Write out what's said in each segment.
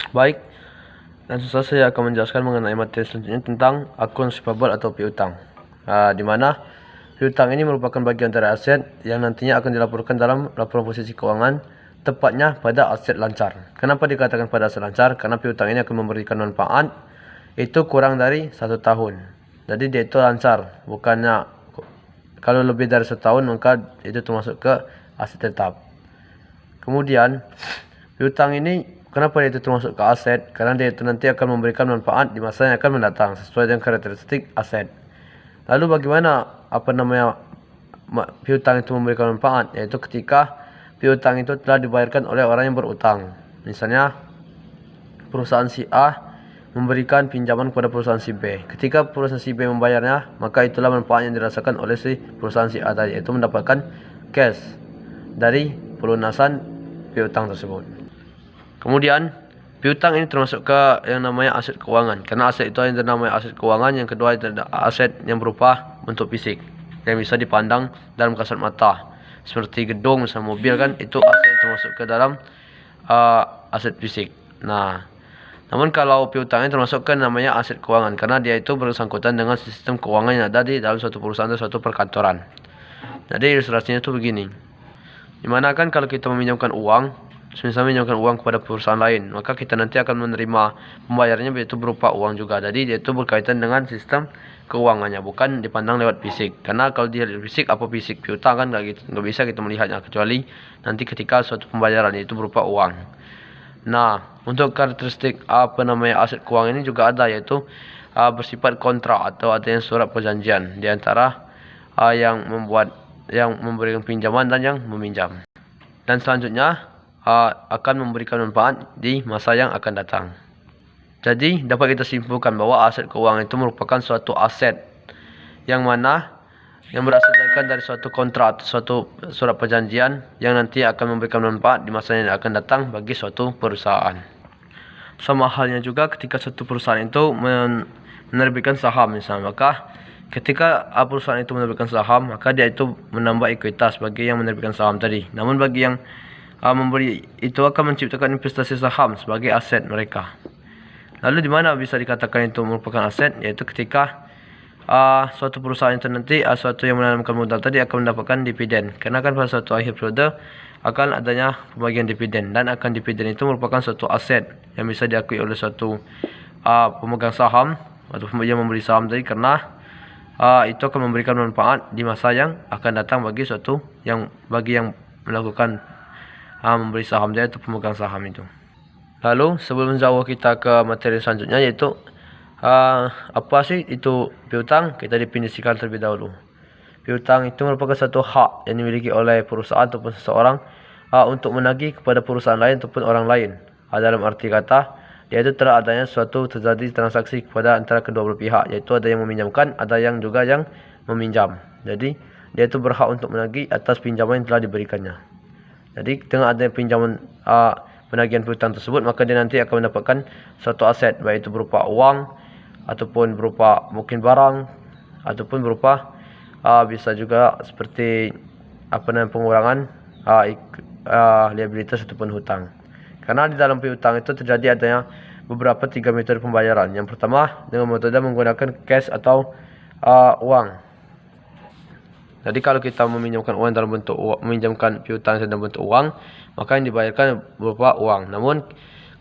Baik, langsung saja saya akan menjelaskan mengenai materi selanjutnya tentang akun receivable atau piutang. Di mana piutang ini merupakan bagian dari aset yang nantinya akan dilaporkan dalam laporan posisi keuangan, tepatnya pada aset lancar. Kenapa dikatakan pada aset lancar? Karena piutang ini akan memberikan manfaat itu kurang dari 1 tahun. Jadi dia itu lancar, bukannya kalau lebih dari 1 tahun maka itu termasuk ke aset tetap. Kemudian piutang ini kenapa dia itu termasuk ke aset? Karena dia itu nanti akan memberikan manfaat di masa yang akan mendatang sesuai dengan karakteristik aset. Lalu bagaimana piutang itu memberikan manfaat? Yaitu ketika piutang itu telah dibayarkan oleh orang yang berutang. Misalnya perusahaan si A memberikan pinjaman kepada perusahaan si B. Ketika perusahaan si B membayarnya, maka itulah manfaat yang dirasakan oleh si perusahaan si A tadi, yaitu mendapatkan cash dari pelunasan piutang tersebut. Kemudian piutang ini termasuk ke yang namanya aset keuangan. Karena aset itu yang namanya aset keuangan. Yang kedua itu aset yang berupa bentuk fisik yang bisa dipandang dalam kasat mata. Seperti gedung, misalnya mobil kan, itu aset termasuk ke dalam aset fisik. Namun kalau piutang ini termasuk ke namanya aset keuangan karena dia itu bersangkutan dengan sistem keuangan yang ada di dalam suatu perusahaan atau suatu perkantoran. Jadi ilustrasinya itu begini. Dimana kan kalau kita meminjamkan uang, misalnya meminjamkan uang kepada perusahaan lain, maka kita nanti akan menerima pembayarannya yaitu berupa uang juga. Jadi dia itu berkaitan dengan sistem keuangannya, bukan dipandang lewat fisik. Karena kalau dilihat fisik, apa fisik piutang kan nggak gitu, nggak bisa kita melihatnya kecuali nanti ketika suatu pembayaran itu berupa uang. Untuk karakteristik aset keuangan ini juga ada, yaitu bersifat kontrak atau adanya surat perjanjian di antara yang memberikan pinjaman dan yang meminjam. Dan selanjutnya akan memberikan manfaat di masa yang akan datang. Jadi dapat kita simpulkan bahwa aset keuangan itu merupakan suatu aset yang berasalkan dari suatu kontrak atau suatu surat perjanjian yang nanti akan memberikan manfaat di masa yang akan datang bagi suatu perusahaan. Sama halnya juga ketika suatu perusahaan itu menerbitkan saham misalnya, maka ketika perusahaan itu menerbitkan saham, maka dia itu menambah ekuitas bagi yang menerbitkan saham tadi. Namun bagi yang memberi itu akan menciptakan investasi saham sebagai aset mereka. Lalu di mana bisa dikatakan itu merupakan aset? Yaitu ketika suatu perusahaan itu nanti suatu yang menanamkan modal tadi akan mendapatkan dividen. Karena kan pada suatu akhir periode akan adanya pembagian dividen, dan akan dividen itu merupakan suatu aset yang bisa diakui oleh suatu pemegang saham atau yang membeli saham tadi, karena itu akan memberikan manfaat di masa yang akan datang bagi yang melakukan membeli saham dia atau pemegang saham itu. Lalu sebelum jauh kita ke materi selanjutnya, yaitu apa sih itu piutang, kita definisikan terlebih dahulu. Piutang itu merupakan satu hak yang dimiliki oleh perusahaan ataupun seseorang untuk menagih kepada perusahaan lain ataupun orang lain. Dalam arti kata, yaitu telah adanya suatu terjadi transaksi kepada antara kedua belah pihak, yaitu ada yang meminjamkan, ada yang juga yang meminjam. Jadi dia itu berhak untuk menagih atas pinjaman yang telah diberikannya. Jadi dengan adanya pinjaman penagihan piutang tersebut, maka dia nanti akan mendapatkan suatu aset, baik itu berupa uang ataupun berupa mungkin barang ataupun berupa bisa juga seperti pengurangan liabilitas ataupun hutang. Karena di dalam piutang itu terjadi adanya beberapa 3 metode pembayaran. Yang pertama dengan metode menggunakan cash atau uang. Jadi kalau kita meminjamkan uang dalam bentuk meminjamkan piutang dalam bentuk uang, maka yang dibayarkan berupa uang. Namun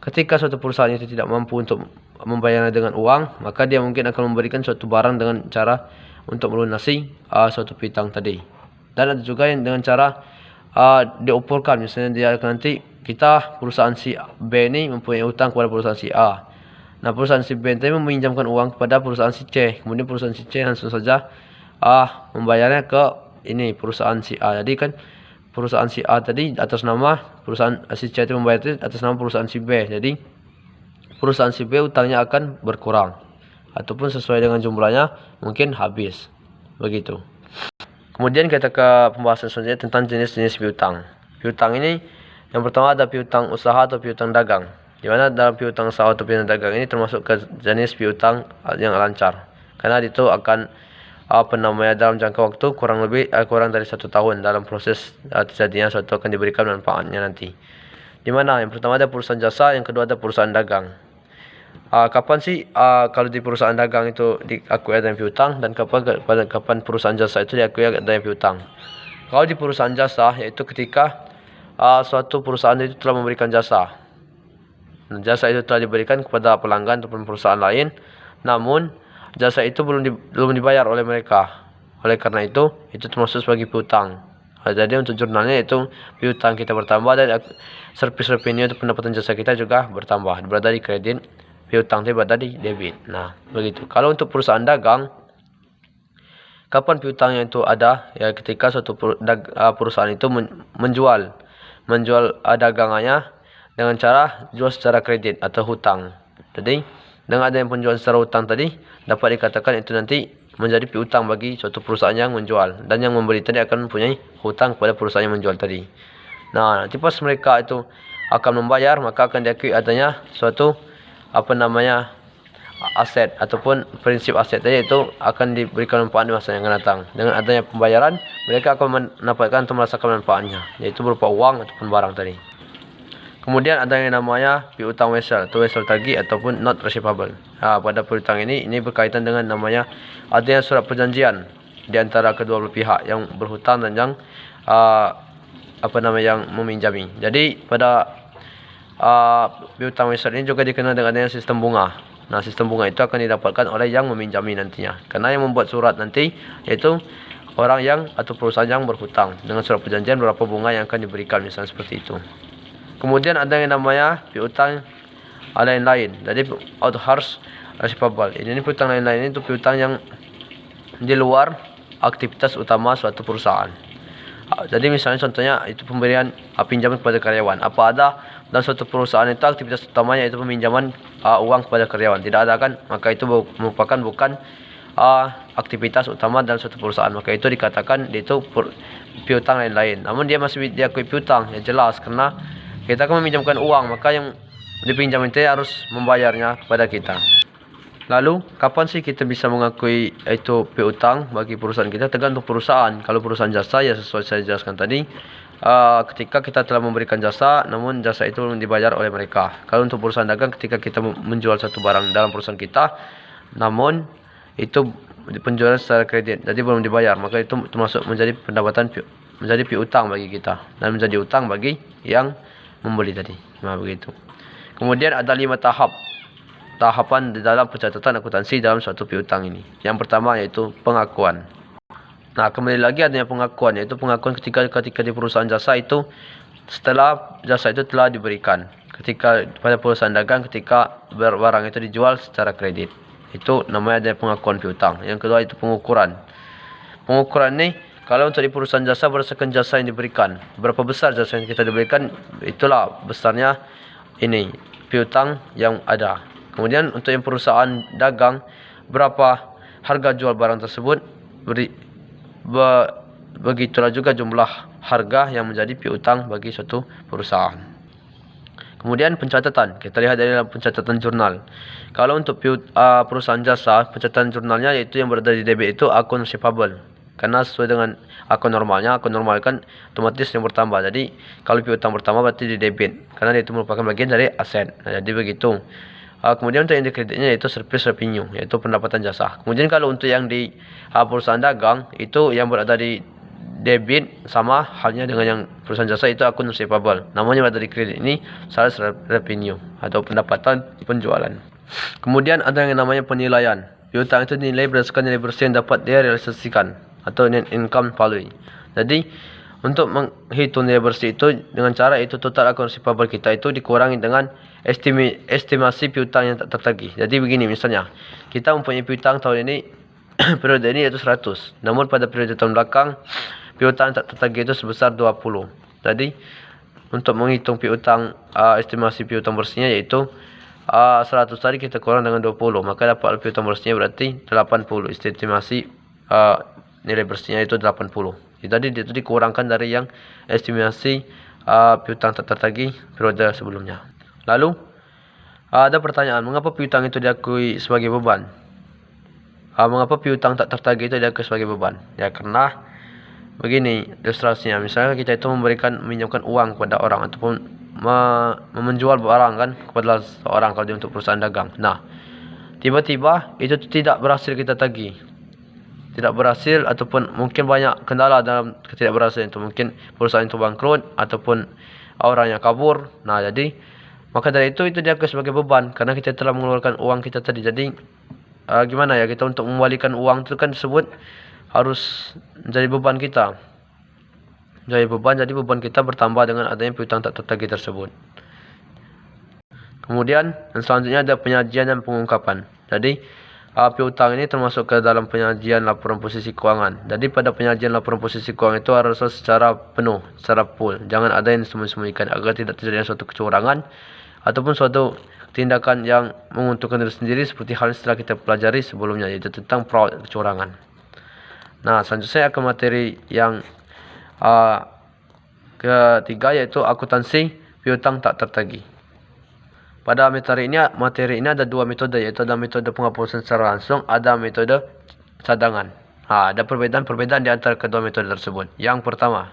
ketika suatu perusahaan itu tidak mampu untuk membayarnya dengan uang, maka dia mungkin akan memberikan suatu barang dengan cara untuk melunasi suatu piutang tadi. Dan ada juga yang dengan cara dioporkan, misalnya dia nanti perusahaan si B ini mempunyai utang kepada perusahaan si A. Perusahaan si B tadi meminjamkan uang kepada perusahaan si C, kemudian perusahaan si C langsung saja membayarnya ke perusahaan si A. Jadi kan perusahaan si A tadi atas nama perusahaan si C itu membayar itu atas nama perusahaan si B. Jadi perusahaan si B utangnya akan berkurang ataupun sesuai dengan jumlahnya mungkin habis. Begitu. Kemudian kita ke pembahasan selanjutnya tentang jenis-jenis piutang. Piutang ini yang pertama ada piutang usaha atau piutang dagang. Di mana dalam piutang usaha atau piutang dagang ini termasuk ke jenis piutang yang lancar. Karena itu akan dalam jangka waktu kurang dari 1 tahun dalam proses terjadinya suatu akan diberikan manfaatnya nanti. Di mana? Yang pertama ada perusahaan jasa, yang kedua ada perusahaan dagang. Kapan sih kalau di perusahaan dagang itu diakui adanya piutang, dan kapan perusahaan jasa itu diakui adanya piutang? Kalau di perusahaan jasa, yaitu ketika suatu perusahaan itu telah memberikan jasa. Jasa itu telah diberikan kepada pelanggan ataupun perusahaan lain, namun jasa itu belum dibayar oleh mereka. Oleh karena itu termasuk sebagai piutang. Jadi untuk jurnalnya itu piutang kita bertambah, dan service revenue atau pendapatan jasa kita juga bertambah. Berada di kredit, piutang itu berada di debit. Nah, begitu. Kalau untuk perusahaan dagang, kapan piutangnya itu ada? Ya ketika suatu perusahaan itu menjual dagangannya dengan cara jual secara kredit atau hutang. Jadi dengan adanya penjualan secara hutang tadi, dapat dikatakan itu nanti menjadi piutang bagi suatu perusahaan yang menjual, dan yang membeli tadi akan mempunyai hutang kepada perusahaan yang menjual tadi. Nah, nanti pas mereka itu akan membayar, maka akan diakui adanya suatu aset ataupun prinsip aset tadi itu akan diberikan manfaat di masa yang akan datang. Dengan adanya pembayaran, mereka akan mendapatkan atau merasakan manfaatnya, yaitu berupa uang ataupun barang tadi. Kemudian ada yang namanya piutang wesel atau wesel tagih ataupun not receivable. Pada piutang ini berkaitan dengan namanya adanya surat perjanjian di antara kedua belah pihak yang berhutang dan yang yang meminjami. Jadi pada piutang wesel ini juga dikenal dengan adanya sistem bunga. Nah, sistem bunga itu akan didapatkan oleh yang meminjami nantinya. Karena yang membuat surat nanti yaitu orang yang atau perusahaan yang berhutang, dengan surat perjanjian berapa bunga yang akan diberikan, misalnya seperti itu. Kemudian ada yang namanya piutang lain-lain. Jadi out-house receivable. Ini piutang lain-lain itu piutang yang di luar aktivitas utama suatu perusahaan. Jadi misalnya contohnya itu pemberian pinjaman kepada karyawan. Apa ada dalam suatu perusahaan itu aktivitas utamanya itu peminjaman uang kepada karyawan? Tidak ada kan? Maka itu merupakan bukan aktivitas utama dalam suatu perusahaan. Maka itu dikatakan itu piutang lain-lain. Namun dia masih diakui piutang, ya jelas, karena kita akan meminjamkan uang, maka yang dipinjam itu harus membayarnya kepada kita. Lalu, kapan sih kita bisa mengakui itu piutang bagi perusahaan kita? Tergantung perusahaan. Kalau perusahaan jasa, ya sesuai saya jelaskan tadi, ketika kita telah memberikan jasa, namun jasa itu belum dibayar oleh mereka. Kalau untuk perusahaan dagang, ketika kita menjual satu barang dalam perusahaan kita, namun itu penjualan secara kredit, jadi belum dibayar, maka itu termasuk menjadi menjadi piutang bagi kita, dan menjadi utang bagi yang membeli tadi. Nah, begitu. Kemudian ada 5 tahapan di dalam pencatatan akuntansi dalam suatu piutang ini. Yang pertama yaitu pengakuan. Nah, kembali lagi adanya pengakuan, yaitu pengakuan ketika di perusahaan jasa itu setelah jasa itu telah diberikan. Ketika pada perusahaan dagang, ketika barang itu dijual secara kredit, itu namanya adanya pengakuan piutang. Yang kedua itu pengukuran. Pengukuran ini kalau untuk di perusahaan jasa berdasarkan jasa yang diberikan, berapa besar jasa yang kita diberikan, itulah besarnya ini piutang yang ada. Kemudian untuk yang perusahaan dagang, berapa harga jual barang tersebut, begitulah juga jumlah harga yang menjadi piutang bagi suatu perusahaan. Kemudian pencatatan, kita lihat dari dalam pencatatan jurnal. Kalau untuk perusahaan jasa, pencatatan jurnalnya yaitu yang berada di debit itu akun receivable. Karena sesuai dengan akun normalnya, akun normal kan otomatis yang bertambah. Jadi kalau piutang bertambah berarti di debit, karena itu merupakan bagian dari aset. Nah, jadi begitu. Kemudian untuk yang di kreditnya yaitu service revenue, yaitu pendapatan jasa. Kemudian kalau untuk yang di perusahaan dagang, itu yang berada di debit sama halnya dengan yang perusahaan jasa itu akun receivable. Namanya berada di kredit ini sales revenue atau pendapatan penjualan. Kemudian ada yang namanya penilaian. Piutang itu dinilai berdasarkan nilai bersih yang dapat direalisasikan atau net income value. Jadi untuk menghitung nilai bersih itu dengan cara itu total account receivable kita itu dikurangi dengan estimasi piutang yang tak tertagih. Jadi begini, misalnya kita mempunyai piutang tahun ini periode ini yaitu 100. Namun pada periode tahun belakang piutang tak tertagih itu sebesar 20. Jadi untuk menghitung piutang estimasi piutang bersihnya yaitu 100 tadi kita kurang dengan 20, maka dapat piutang bersihnya berarti 80. Estimasi nilai bersihnya itu 80. Jadi itu dikurangkan dari yang estimasi piutang tak tertagih periode sebelumnya. Lalu ada pertanyaan, mengapa piutang itu diakui sebagai beban? Mengapa piutang tak tertagih itu diakui sebagai beban? Ya karena begini ilustrasinya, misalnya kita itu meminjamkan uang kepada orang ataupun menjual barang kan kepada seorang kalau dia untuk perusahaan dagang. Nah, tiba-tiba itu tidak berhasil kita tagih. Tidak berhasil ataupun mungkin banyak kendala dalam ketidakberhasilan itu. Mungkin perusahaan itu bangkrut ataupun orang yang kabur. Nah, jadi maka dari itu dianggap sebagai beban karena kita telah mengeluarkan uang kita tadi. Jadi gimana ya, kita untuk mengembalikan uang itu kan disebut harus menjadi beban kita. Jadi beban kita bertambah dengan adanya piutang tak tertagih tersebut. Kemudian selanjutnya ada penyajian dan pengungkapan. Jadi piutang ini termasuk ke dalam penyajian laporan posisi keuangan. Jadi pada penyajian laporan posisi keuangan itu harus secara penuh, secara full. Jangan ada yang disembunyikan agar tidak terjadi suatu kecurangan ataupun suatu tindakan yang menguntungkan diri sendiri seperti hal setelah kita pelajari sebelumnya, yaitu tentang fraud, kecurangan. Nah, selanjutnya akan materi yang ketiga, yaitu akuntansi piutang tak tertagih. Pada materi ini ada dua metode, yaitu ada metode penghapusan secara langsung, ada metode cadangan. Ada perbedaan di antara kedua metode tersebut. Yang pertama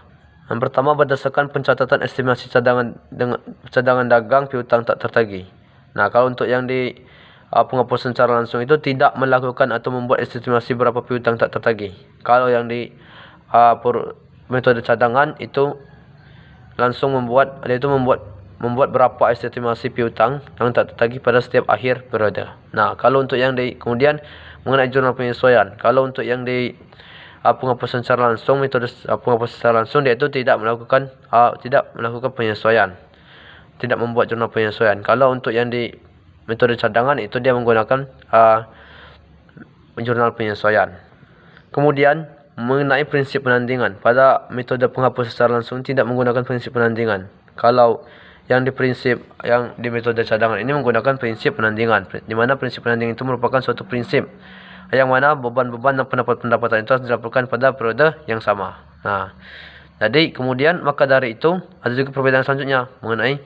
berdasarkan pencatatan estimasi cadangan dagang piutang tak tertagih. Nah, kalau untuk yang di penghapusan secara langsung itu tidak melakukan atau membuat estimasi berapa piutang tak tertagih. Kalau yang di metode cadangan itu langsung membuat berapa estimasi piutang yang tak tertagih pada setiap akhir periode. Nah, kalau untuk yang kemudian mengenai jurnal penyesuaian. Kalau untuk yang di penghapusan secara langsung, metode penghapusan secara langsung, dia itu tidak melakukan penyesuaian. Tidak membuat jurnal penyesuaian. Kalau untuk yang di metode cadangan itu dia menggunakan jurnal penyesuaian. Kemudian mengenai prinsip penandingan. Pada metode penghapusan secara langsung tidak menggunakan prinsip penandingan. Kalau yang di metode cadangan ini menggunakan prinsip penandingan, di mana prinsip penandingan itu merupakan suatu prinsip yang mana beban-beban dan pendapatan itu harus dilaporkan pada periode yang sama. Nah, jadi kemudian maka dari itu ada juga perbedaan selanjutnya mengenai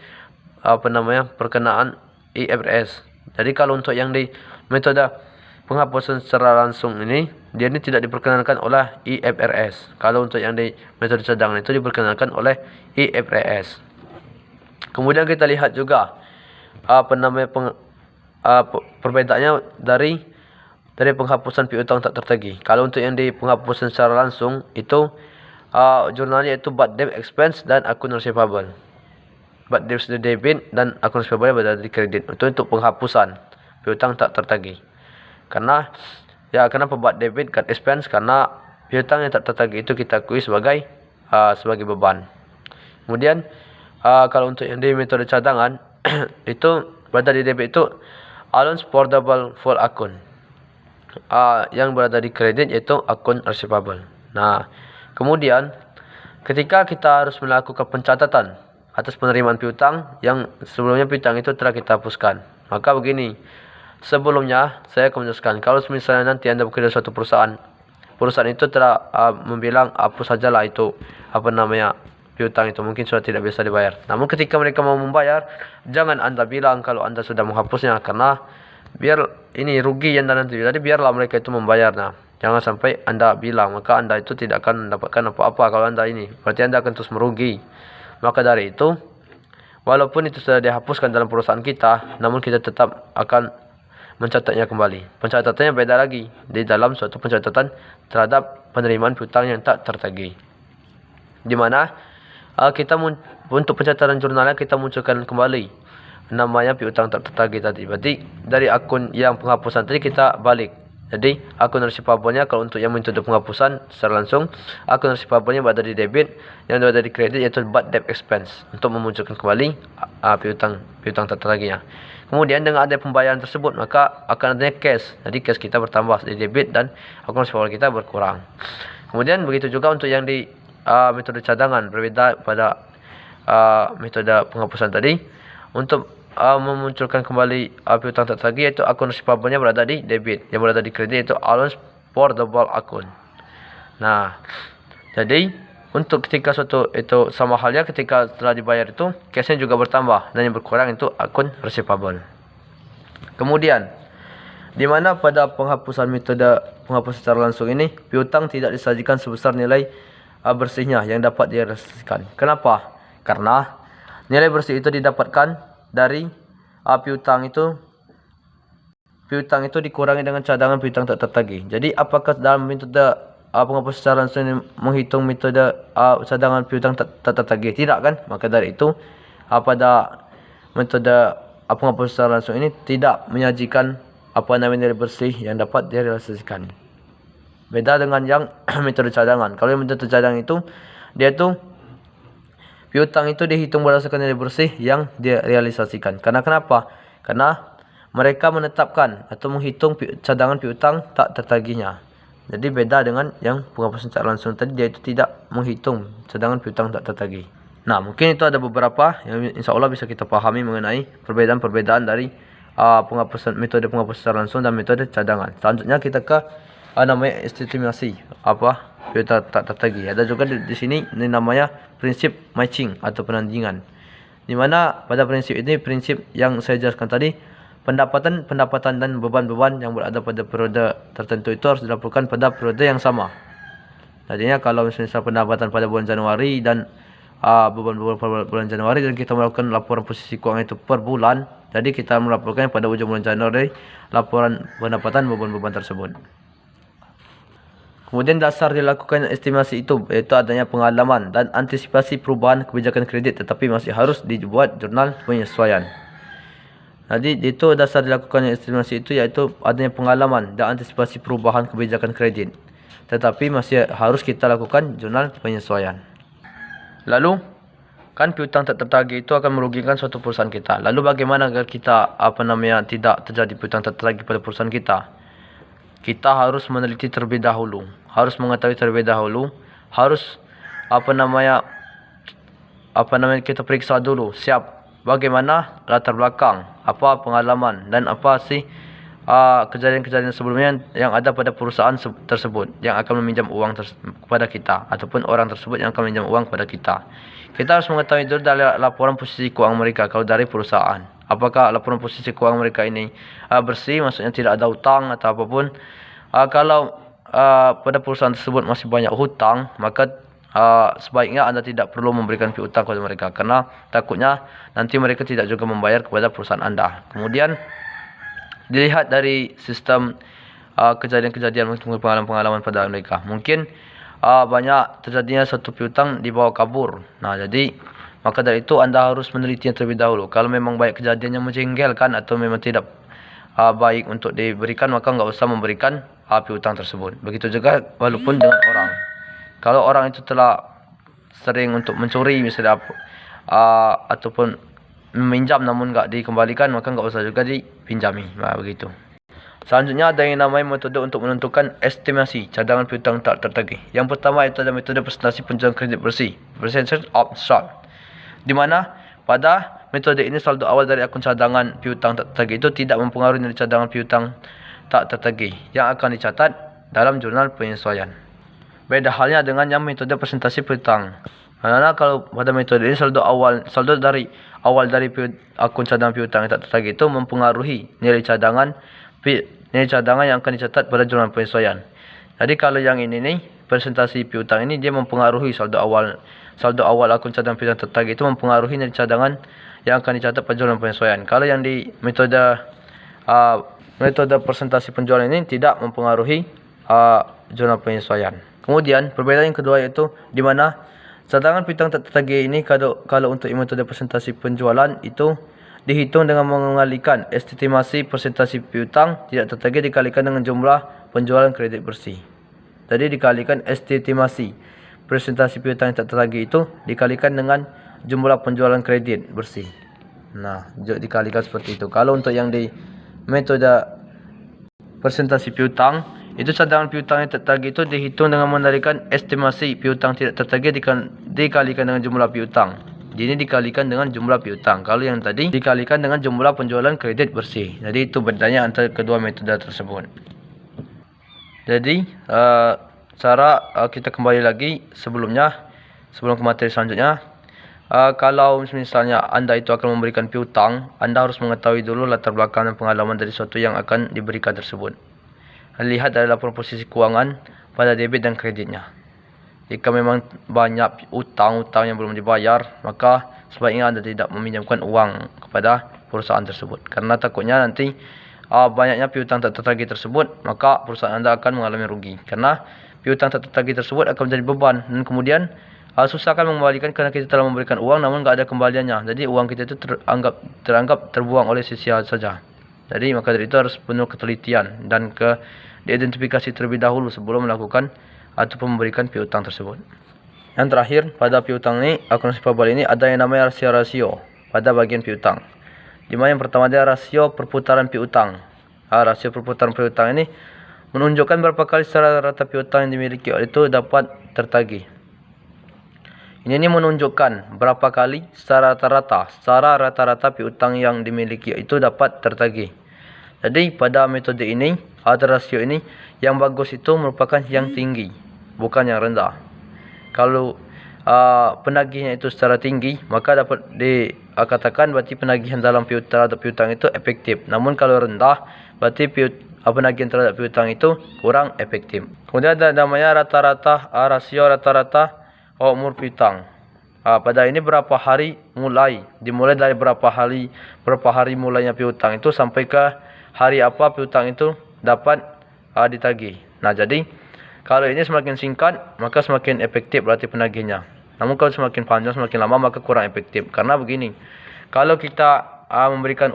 perkenaan IFRS. Jadi kalau untuk yang di metode penghapusan secara langsung ini, dia ini tidak diperkenalkan oleh IFRS. Kalau untuk yang di metode cadangan itu diperkenalkan oleh IFRS. Kemudian kita lihat juga perbedaannya dari penghapusan piutang tak tertagih. Kalau untuk yang di penghapusan secara langsung itu jurnalnya itu bad debt expense dan akun receivable. Bad debt debit dan akun receivable berada di kredit. Itu untuk penghapusan piutang tak tertagih. Kenapa bad debit card expense? Karena piutang yang tak tertagih itu kita akui sebagai beban. Kemudian kalau untuk yang di metode cadangan itu berada di debit itu allowance portable full account. Yang berada di kredit yaitu akun receivable. Nah, kemudian ketika kita harus melakukan pencatatan atas penerimaan piutang yang sebelumnya piutang itu telah kita hapuskan, maka begini. Sebelumnya saya akan menjelaskan, kalau misalnya nanti Anda bekerja di suatu perusahaan itu telah membilang hapus sajalah itu piutang itu mungkin sudah tidak bisa dibayar. Namun ketika mereka mau membayar, jangan Anda bilang kalau Anda sudah menghapusnya, karena biar ini rugi Anda nanti. Jadi biarlah mereka itu membayarnya. Jangan sampai Anda bilang, maka Anda itu tidak akan mendapatkan apa-apa kalau Anda ini. Berarti Anda akan terus merugi. Maka dari itu, walaupun itu sudah dihapuskan dalam perusahaan kita, namun kita tetap akan mencatatnya kembali. Pencatatannya beda lagi di dalam suatu pencatatan terhadap penerimaan piutang yang tak tertagih. Di mana kita untuk pencatatan jurnalnya kita munculkan kembali namanya piutang tak tertagih tadi. Berarti dari akun yang penghapusan tadi kita balik. Jadi akun receivable-nya kalau untuk yang metode penghapusan secara langsung, akun receivable-nya berada di debit, yang berada di kredit yaitu bad debt expense, untuk memunculkan kembali piutang tak tertagihnya. Kemudian dengan ada pembayaran tersebut, maka akan adanya cash. Jadi cash kita bertambah di debit dan akun receivable kita berkurang. Kemudian begitu juga untuk yang di metode cadangan, berbeda pada metode penghapusan tadi. Untuk memunculkan kembali piutang tak tertagih yaitu akun receivable-nya berada di debit, yang berada di kredit yaitu allowance portable account. Nah, jadi untuk ketika suatu itu sama halnya ketika setelah dibayar itu cash-nya juga bertambah, dan yang berkurang itu akun receivable. Kemudian di mana pada metode penghapusan secara langsung ini piutang tidak disajikan sebesar nilai bersihnya yang dapat direalisasikan. Kenapa? Karena Nilai bersih itu didapatkan dari piutang itu dikurangi dengan cadangan piutang tak tertagih. Jadi apakah dalam metode penghapusan secara langsung ini menghitung metode cadangan piutang tak tertagih? Tidak kan? Maka dari itu pada metode penghapusan secara langsung ini tidak menyajikan nilai bersih yang dapat direalisasikan. Beda dengan yang metode cadangan. Kalau yang metode cadangan itu dia tu piutang itu dihitung berdasarkan nilai bersih yang direalisasikan. Karena kenapa? Karena mereka menetapkan atau menghitung cadangan piutang tak tertagihnya. Jadi beda dengan yang penghapusan secara langsung tadi, dia itu tidak menghitung cadangan piutang tak tertagih. Nah, mungkin itu ada beberapa yang insya Allah bisa kita pahami mengenai perbedaan-perbedaan dari metode penghapusan secara langsung dan metode cadangan. Selanjutnya kita ke namanya estimasi piutang tak tertagih. Ada juga di sini ini namanya prinsip matching atau penandingan. Di mana pada prinsip ini prinsip yang saya jelaskan tadi, pendapatan dan beban-beban yang berada pada periode tertentu itu harus dilaporkan pada periode yang sama. Jadinya kalau misalnya pendapatan pada bulan Januari dan beban-beban pada bulan Januari dan kita melakukan laporan posisi keuangan itu per bulan, jadi kita melaporkannya pada ujung bulan Januari laporan pendapatan beban-beban tersebut. Kemudian dasar dilakukan estimasi itu yaitu adanya pengalaman dan antisipasi perubahan kebijakan kredit, tetapi masih harus dibuat jurnal penyesuaian. Jadi itu dasar dilakukan estimasi itu yaitu adanya pengalaman dan antisipasi perubahan kebijakan kredit, tetapi masih harus kita lakukan jurnal penyesuaian. Lalu kan piutang tak tertagih itu akan merugikan suatu perusahaan kita. Lalu bagaimana agar kita tidak terjadi piutang tak tertagih pada perusahaan kita? Kita harus meneliti terlebih dahulu, harus mengetahui terlebih dahulu, harus kita periksa dulu siap bagaimana latar belakang, apa pengalaman dan apa sih kejadian-kejadian sebelumnya yang ada pada perusahaan tersebut yang akan meminjam uang kepada kita, ataupun orang tersebut yang akan meminjam uang kepada kita. Kita harus mengetahui dulu dari laporan posisi keuangan mereka kalau dari perusahaan. Apakah laporan posisi keuangan mereka ini bersih, maksudnya tidak ada hutang atau apapun. Kalau pada perusahaan tersebut masih banyak hutang, maka sebaiknya Anda tidak perlu memberikan piutang kepada mereka, karena takutnya nanti mereka tidak juga membayar kepada perusahaan Anda. Kemudian dilihat dari sistem kejadian-kejadian, pengalaman-pengalaman pada mereka. Mungkin banyak terjadinya satu piutang dibawa kabur. Nah, jadi maka dari itu Anda harus menelitinya terlebih dahulu. Kalau memang banyak kejadian yang menjengkelkan atau memang tidak baik untuk diberikan, maka nggak usah memberikan piutang tersebut. Begitu juga walaupun dengan orang. Kalau orang itu telah sering untuk mencuri misalnya ataupun meminjam namun nggak dikembalikan, maka nggak usah juga dipinjami. Nah, begitu. Selanjutnya ada yang namanya metode untuk menentukan estimasi cadangan piutang tak tertagih. Yang pertama itu adalah metode presentasi penjualan kredit bersih, percentage of saldo. Di mana pada metode ini saldo awal dari akun cadangan piutang tak tertagih itu tidak mempengaruhi nilai cadangan piutang tak tertagih yang akan dicatat dalam jurnal penyesuaian. Beda halnya dengan yang metode presentasi piutang. Karena kalau pada metode ini saldo dari awal dari akun cadangan piutang yang tak tertagih itu mempengaruhi nilai cadangan yang akan dicatat pada jurnal penyesuaian. Jadi kalau yang ini nih, presentasi piutang ini dia mempengaruhi saldo awal akun cadangan piutang tertagih itu mempengaruhi nilai cadangan yang akan dicatat pada jurnal penyesuaian. Kalau yang di metode presentasi penjualan ini tidak mempengaruhi jurnal penyesuaian. Kemudian perbedaan yang kedua yaitu di mana cadangan piutang tak tertagih ini kalau untuk metode presentasi penjualan itu dihitung dengan mengalihkan estimasi presentasi piutang tidak tertagih dikalikan dengan jumlah penjualan kredit bersih. Jadi dikalikan estimasi presentasi piutang yang tak tertagih itu dikalikan dengan jumlah penjualan kredit bersih. Nah, dikalikan seperti itu. Kalau untuk yang di metode presentasi piutang, itu cadangan piutang yang tertagih itu dihitung dengan mengalihkan estimasi piutang tidak tertagih dikalikan dengan jumlah piutang. Ini dikalikan dengan jumlah piutang. Kalau yang tadi dikalikan dengan jumlah penjualan kredit bersih. Jadi itu bedanya antara kedua metode tersebut. Jadi kita kembali lagi sebelum ke materi selanjutnya. Kalau misalnya Anda itu akan memberikan piutang, Anda harus mengetahui dulu latar belakang dan pengalaman dari suatu yang akan diberikan tersebut. Lihat dari laporan posisi keuangan pada debit dan kreditnya. jika memang banyak utang-utang yang belum dibayar, maka sebaiknya Anda tidak meminjamkan uang kepada perusahaan tersebut. Karena takutnya nanti banyaknya piutang tak tertagih tersebut, maka perusahaan Anda akan mengalami rugi. Karena piutang tak tertagih tersebut akan menjadi beban, dan kemudian susah akan mengembalikan karena kita telah memberikan uang namun tidak ada kembaliannya. Jadi uang kita itu teranggap terbuang oleh sia-sia saja. Jadi maka dari itu harus penuh ketelitian dan diidentifikasi terlebih dahulu sebelum melakukan ataupun memberikan piutang tersebut. Yang terakhir, pada piutang ini, akun resiprabel ini ada yang namanya rasio pada bagian piutang. Di mana yang pertama dia rasio perputaran piutang. Rasio perputaran piutang ini menunjukkan berapa kali secara rata piutang yang dimiliki itu dapat tertagih. Ini menunjukkan berapa kali secara rata-rata piutang yang dimiliki itu dapat tertagih. Jadi pada metode ini atau rasio ini yang bagus itu merupakan yang tinggi, bukan yang rendah. Kalau penagihnya itu secara tinggi, maka dapat dikatakan berarti penagihan dalam terhadap piutang itu efektif. Namun kalau rendah, berarti penagihan terhadap piutang itu kurang efektif. Kemudian ada namanya rasio rata-rata umur piutang. Pada ini berapa hari dimulai dari berapa hari mulainya piutang itu sampai ke hari apa piutang itu dapat ditagih. Nah, jadi kalau ini semakin singkat, maka semakin efektif berarti penagihnya. Namun kalau semakin panjang, semakin lama, maka kurang efektif. Karena begini, kalau kita memberikan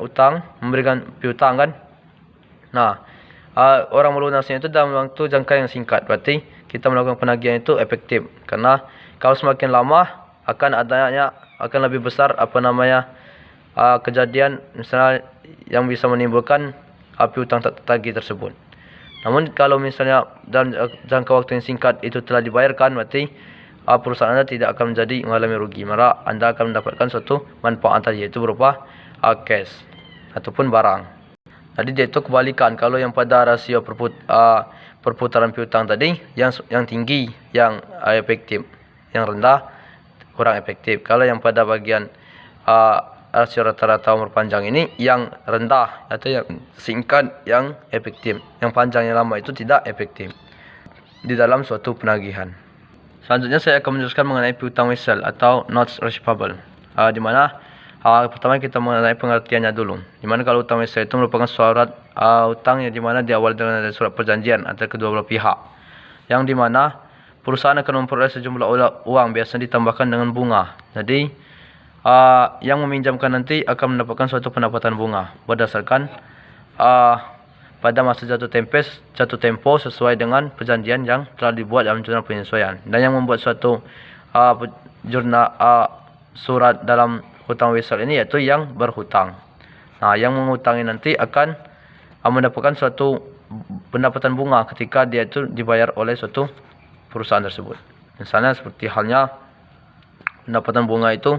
piutang kan, nah, orang melunasnya itu dalam waktu jangka yang singkat. Berarti kita melakukan penagihan itu efektif. Karena kalau semakin lama, akan lebih besar kejadian misalnya yang bisa menimbulkan piutang tak tertagih tersebut. Namun kalau misalnya dalam jangka waktu yang singkat itu telah dibayarkan, berarti perusahaan Anda tidak akan mengalami rugi. Maka Anda akan mendapatkan suatu manfaat tadi, yaitu berupa cash ataupun barang. Jadi dia itu kebalikan. Kalau yang pada rasio perputaran piutang tadi, yang tinggi yang efektif, yang rendah kurang efektif. Kalau yang pada bagian rasio rata-rata umur panjang ini, yang rendah atau yang singkat yang efektif, yang panjang yang lama itu tidak efektif di dalam suatu penagihan. Selanjutnya saya akan menjelaskan mengenai piutang wesel atau notes receivable. Di mana pertama kita mengenai pengertiannya dulu. Di mana kalau utang wesel itu merupakan surat utang yang dimana diawali dengan surat perjanjian antara kedua belah pihak, yang dimana perusahaan akan memperoleh sejumlah uang biasanya ditambahkan dengan bunga. Jadi yang meminjamkan nanti akan mendapatkan suatu pendapatan bunga berdasarkan pada masa jatuh tempo sesuai dengan perjanjian yang telah dibuat dalam jurnal penyesuaian. Dan yang membuat suatu surat dalam hutang wesel ini yaitu yang berhutang. Nah, yang menghutangi nanti akan mendapatkan suatu pendapatan bunga ketika dia itu dibayar oleh suatu perusahaan tersebut. Misalnya seperti halnya pendapatan bunga itu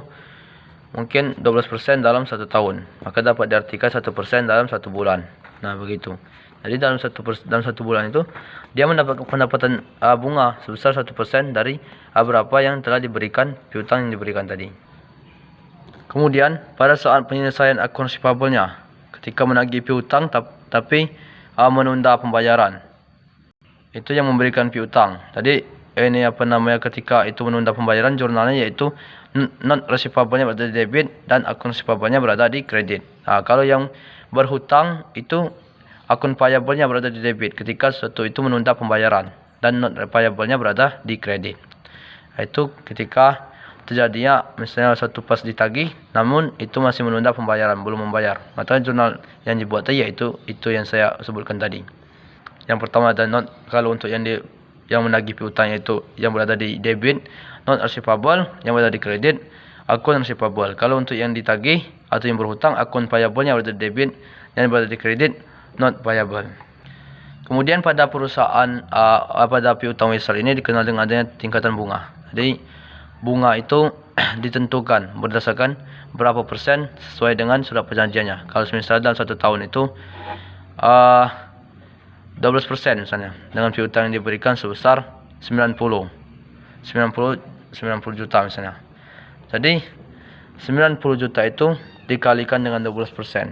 mungkin 12% dalam 1 tahun, maka dapat diartikan 1% dalam 1 bulan. Nah, begitu. Jadi dalam 1 bulan itu dia mendapatkan pendapatan bunga sebesar 1% dari berapa yang telah diberikan piutang yang diberikan tadi. Kemudian pada saat penyelesaian akun resiprabelnya, ketika menagih piutang tapi menunda pembayaran, itu yang memberikan piutang. Tadi ini ketika itu menunda pembayaran, jurnalnya yaitu non resiprabelnya berada di debit dan akun resiprabelnya berada di kredit. Nah, kalau yang berhutang itu akun payable-nya berada di debit ketika sesuatu itu menunda pembayaran, dan non payable-nya berada di kredit. Itu ketika terjadinya misalnya suatu pas ditagih namun itu masih menunda pembayaran, belum membayar. Maka jurnal yang dibuat tadi yaitu itu yang saya sebutkan tadi. Yang pertama ada non, kalau untuk yang menagih piutang itu yang berada di debit, non receivable yang berada di kredit, akun receivable. Kalau untuk yang ditagih atau yang berhutang, akun payable yang berada di debit, yang berada di kredit, non payable. Kemudian pada perusahaan pada piutang wesel ini dikenal dengan adanya tingkatan bunga. Jadi bunga itu ditentukan berdasarkan berapa persen sesuai dengan surat perjanjiannya. Kalau misalnya dalam 1 tahun itu 12% misalnya, dengan piutang yang diberikan sebesar 90 juta misalnya. Jadi 90 juta itu dikalikan dengan 12%,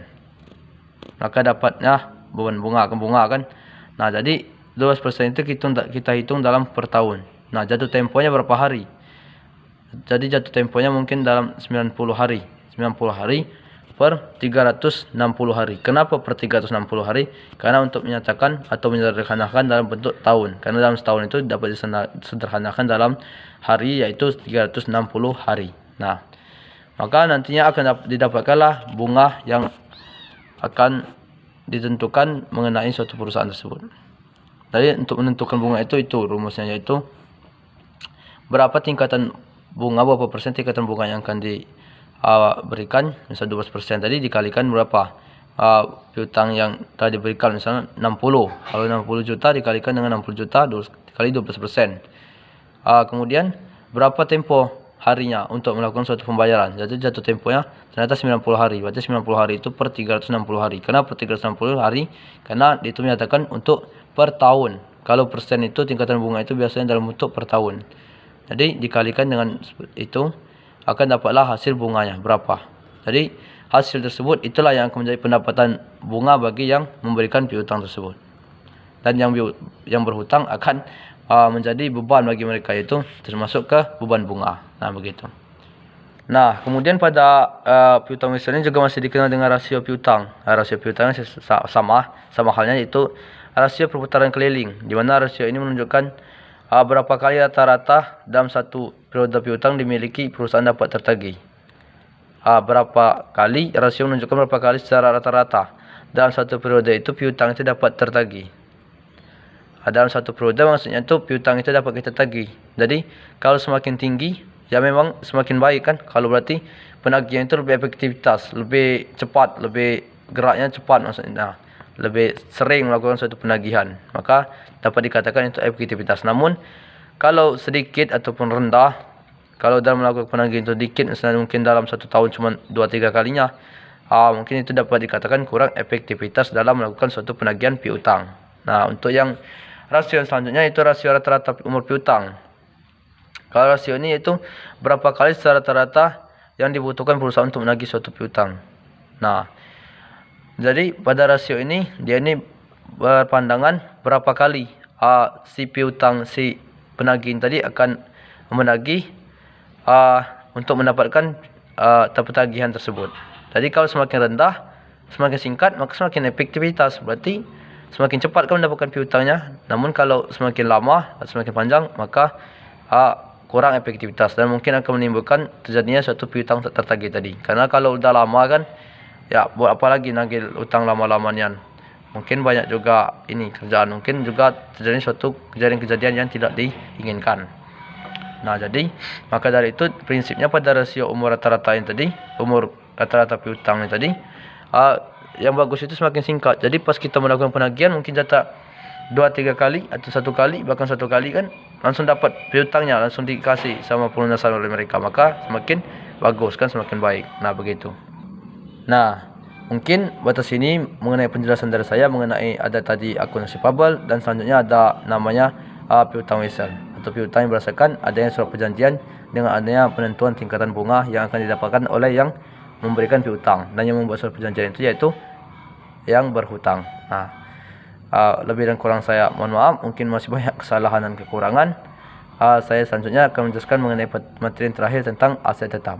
maka dapatnya bunga kan. Nah, jadi 12% itu kita hitung dalam per tahun. Nah, jatuh temponya berapa hari? Jadi jatuh temponya mungkin dalam 90 hari. 90 hari per 360 hari. Kenapa per 360 hari? Karena untuk menyatakan atau menyederhanakan dalam bentuk tahun. Karena dalam setahun itu dapat disederhanakan dalam hari, yaitu 360 hari. Nah, maka nantinya akan didapatkanlah bunga yang akan ditentukan mengenai suatu perusahaan tersebut. Jadi untuk menentukan bunga itu rumusnya, yaitu berapa tingkatan bunga, berapa persen tingkatan bunga yang akan diberikan. Misal 12% tadi dikalikan berapa piutang yang telah diberikan, misalnya 60. Kalau 60 juta dikalikan dengan 60 juta dikali 12%. Kemudian berapa tempo harinya untuk melakukan suatu pembayaran. Jadi jatuh temponya ternyata 90 hari. Berarti 90 hari itu per 360 hari. Kenapa per 360 hari? Karena itu menyatakan untuk per tahun. Kalau persen itu tingkatan bunga itu biasanya dalam bentuk per tahun. Jadi dikalikan dengan itu akan dapatlah hasil bunganya berapa. Jadi hasil tersebut itulah yang akan menjadi pendapatan bunga bagi yang memberikan piutang tersebut. Dan yang berhutang akan menjadi beban bagi mereka, itu termasuk ke beban bunga. Nah, begitu. Nah, kemudian pada piutang wesial ini juga masih dikenal dengan rasio piutang. Rasio piutangnya sama halnya, yaitu rasio perputaran keliling, di mana rasio ini menunjukkan berapa kali rata-rata dalam satu periode piutang dimiliki perusahaan dapat tertagih. Berapa kali, rasio menunjukkan berapa kali secara rata-rata dalam satu periode itu piutang itu dapat tertagih. Dalam satu periode maksudnya itu piutang itu dapat kita tagih. Jadi kalau semakin tinggi, ya memang semakin baik kan. Kalau berarti penagihan itu lebih efektivitas, lebih cepat, lebih geraknya cepat maksudnya. Lebih sering melakukan suatu penagihan, maka dapat dikatakan itu efektivitas. Namun kalau sedikit ataupun rendah, kalau dalam melakukan penagihan itu sedikit, misalnya mungkin dalam satu tahun cuma 2-3 kalinya, mungkin itu dapat dikatakan kurang efektivitas dalam melakukan suatu penagihan piutang. Nah, untuk yang rasio yang selanjutnya itu rasio rata-rata umur piutang. Kalau rasio ini itu berapa kali secara rata-rata yang dibutuhkan perusahaan untuk menagih suatu piutang. Nah, jadi pada rasio ini dia ini berpandangan berapa kali si piutang, si penagih tadi akan menagih untuk mendapatkan tagihan tersebut. Jadi kalau semakin rendah, semakin singkat, maka semakin efektivitas. Berarti semakin cepat kau mendapatkan piutangnya. Namun kalau semakin lama, semakin panjang, maka kurang efektivitas dan mungkin akan menimbulkan terjadinya suatu piutang tak tertagih tadi. Karena kalau udah lama kan, ya buat apa lagi nagih utang lama-lamanya. Mungkin banyak juga ini kerjaan, mungkin juga terjadi suatu kejadian-kejadian yang tidak diinginkan. Nah, jadi maka dari itu prinsipnya pada rasio umur rata-rata yang tadi, umur rata-rata piutang yang tadi, yang bagus itu semakin singkat. Jadi pas kita melakukan penagihan mungkin jatah 2-3 kali atau 1 kali, bahkan 1 kali kan langsung dapat piutangnya, langsung dikasih sama pelunasan oleh mereka. Maka semakin bagus kan, semakin baik. Nah, begitu. Nah, mungkin batas ini mengenai penjelasan dari saya mengenai ada tadi akun receivable, dan selanjutnya ada namanya piutang wesial atau piutang yang berdasarkan adanya surat perjanjian dengan adanya penentuan tingkatan bunga yang akan didapatkan oleh yang memberikan piutang, dan yang membuat surat perjanjian itu yaitu yang berhutang. Nah, lebih dan kurang saya mohon maaf, mungkin masih banyak kesalahan dan kekurangan. Saya selanjutnya akan menjelaskan mengenai materi yang terakhir tentang aset tetap.